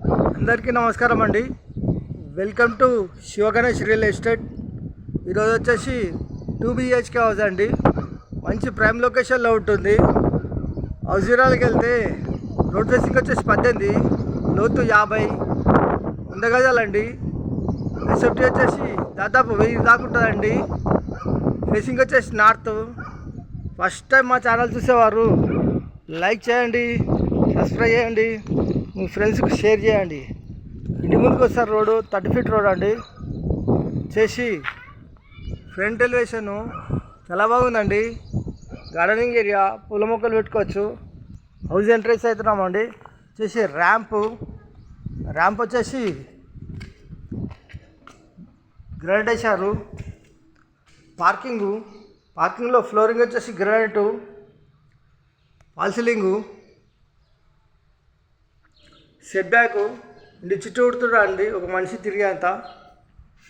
అందరికీ నమస్కారం అండి. Welcome to Shiva Ganesh real estate. ఈరోజు వచ్చేసి 2 BHK హౌస్ అండి. మంచి ప్రైమ్ లొకేషన్లో ఉంటుంది. హౌస్ వివరాలకు వెళ్తే రోడ్ ఫేసింగ్ వచ్చేసి 18, లోతు 50, 100 గజాలండి. ఎస్ఎఫ్టీ వచ్చేసి దాదాపు 1000 దాకా ఉంటుందండి. ఫేసింగ్ వచ్చేసి నార్త్. ఫస్ట్ టైం మా ఛానల్ చూసేవారు లైక్ చేయండి, సబ్స్క్రైబ్ చేయండి, మీ ఫ్రెండ్స్కి షేర్ చేయండి. ఇంటి ముందుకు వస్తారు రోడ్డు 30 ఫీట్ రోడ్ అండి. చేసి ఫ్రంట్ ఎలివేషను చాలా బాగుందండి. గార్డెనింగ్ ఏరియా, పూల మొక్కలు పెట్టుకోవచ్చు. హౌస్ ఎంట్రెన్స్ అవుతున్నామండి. చేసి ర్యాంప్ వచ్చేసి గ్రానైట్ వేశారు. పార్కింగ్లో ఫ్లోరింగ్ వచ్చేసి granite, fall ceiling, set back ఇంటి చుట్టూ ఉడుతుడా అండి, ఒక మనిషి తిరిగేంత.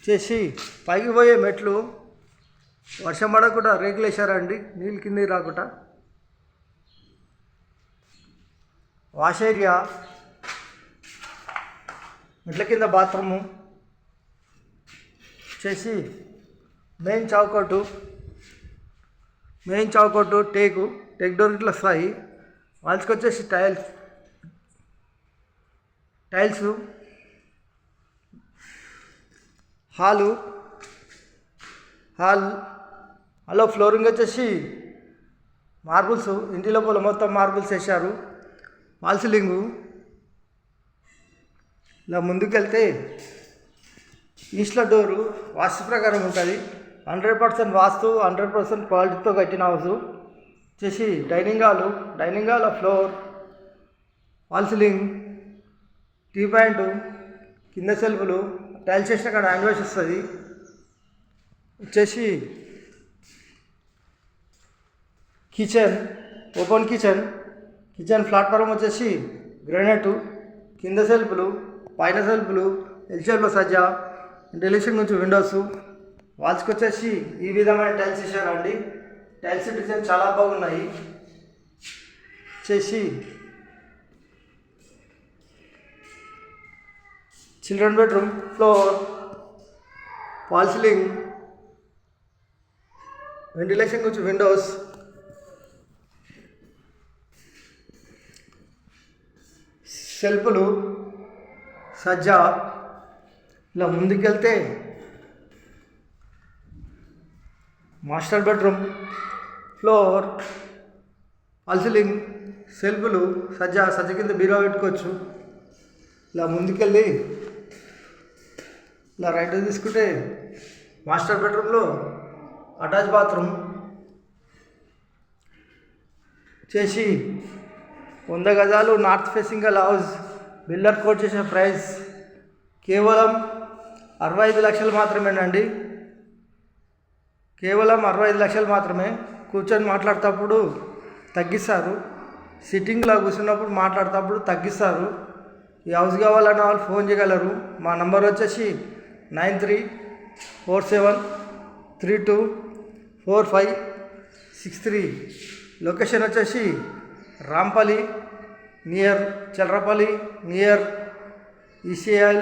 చేసి పైకి పోయే మెట్లు వర్షం పడకుండా రేకులు వేసారండి, నీళ్ళు కిందకి రాకుండా. వాష్ ఏరియా, మెట్ల కింద బాత్రూము. చేసి మెయిన్ చౌకట్టు టేక్ డోర్ ఇట్లా వస్తాయి. వాల్స్కి వచ్చేసి టైల్స్ హాల్లో ఫ్లోరింగ్ వచ్చేసి మార్బుల్స్, ఇంటి లోపల మొత్తం మార్బుల్స్ వేశారు. Fall ceiling. ఇలా ముందుకెళ్తే ఈస్ట్లో డోరు వాస్తు ప్రకారం ఉంటుంది. 100% వాస్తు, 100% క్వాలిటీతో కట్టిన హౌస్. వచ్చేసి dining hall floor, fall ceiling, T point, కింద సెల్ఫ్లు, టైల్స్ వేసిన కాడ హ్యాండ్ వాష్ వస్తుంది. వచ్చేసి ఓపెన్ కిచెన్ ప్లాట్ఫారం వచ్చేసి గ్రానైట్, కింద సెల్ఫ్లు, పైన సెల్ఫ్లు, ఎల్షేప్లో సజ్జా, డెలిషన్ నుంచి విండోస్. వాల్స్కి వచ్చేసి ఈ విధమైన టైల్స్ వేసారండి. టైల్స్ డిజైన్ చాలా బాగున్నాయి. చేసి children bedroom, floor, fall ceiling, ventilation గురించి విండోస్, సెల్ఫ్లు, సజ్జా. ఇలా ముందుకెళ్తే master bedroom, floor, fall ceiling, సెల్ఫ్లు, సజ్జా కింద బీరువా పెట్టుకోవచ్చు. ఇలా ముందుకెళ్ళి ఇలా రైట్ తీసుకుంటే మాస్టర్ బెడ్రూమ్లో అటాచ్ బాత్రూమ్. చేసి 100 గజాలు నార్త్ ఫేసింగ్ గల హౌస్. బిల్డర్ కోట్ చేసిన ప్రైస్ కేవలం 65 లక్షలు మాత్రమేనండి. కేవలం 65 లక్షలు మాత్రమే. కూర్చొని మాట్లాడేటప్పుడు తగ్గిస్తారు, సిట్టింగ్లో కూర్చున్నప్పుడు మాట్లాడేటప్పుడు తగ్గిస్తారు. ఈ హౌస్ కావాలన్న వాళ్ళు ఫోన్ చేయగలరు. మా నంబర్ వచ్చేసి 9347324563. లొకేషన్ వచ్చేసి Rampally near Cherlapally near ECL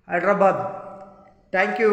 Hyderabad. Thank you.